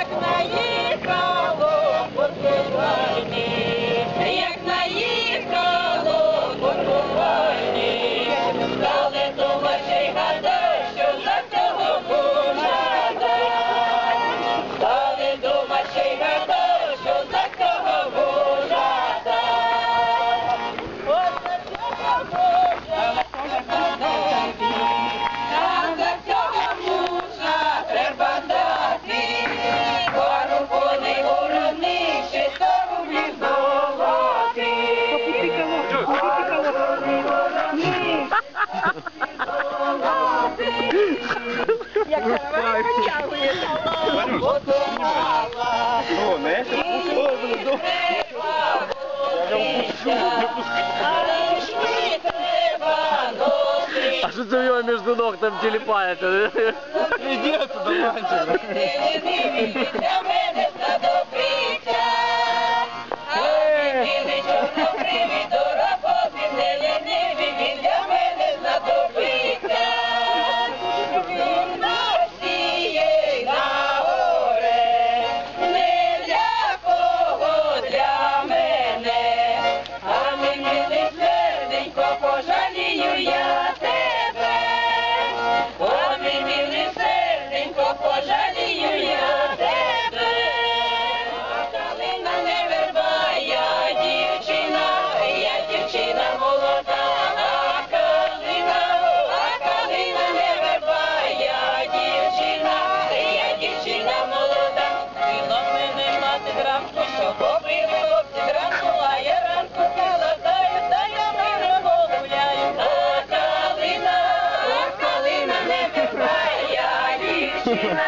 як наїхало Португальні, як наїхало Португальні, стали думачі гадай, що за цього бужата, стали думачі гадай, що за цього бужата, от за цього бужата, а за цього мужа треба дати, пару коней урони, 600 рублів золоти. Як каравай витягує салон, О, не? А что ты его между ног там телепает? Иди отсюда, мальчик. Пожалію я тебе, о, мій милий серденько, пожалію я тебе. А калина не верба, я дівчина молода. А калина не верба, я дівчина молода. Віно мене мати гранку, що попив хлопці гранку, а я ранку калатаю, та я мирно гуляю. А калина не верба, я дівчина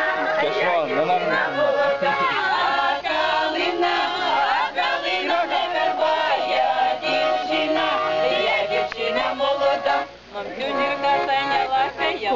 молода. А калина не верба, я дівчина молода. Мамцю зірка зайнялася, я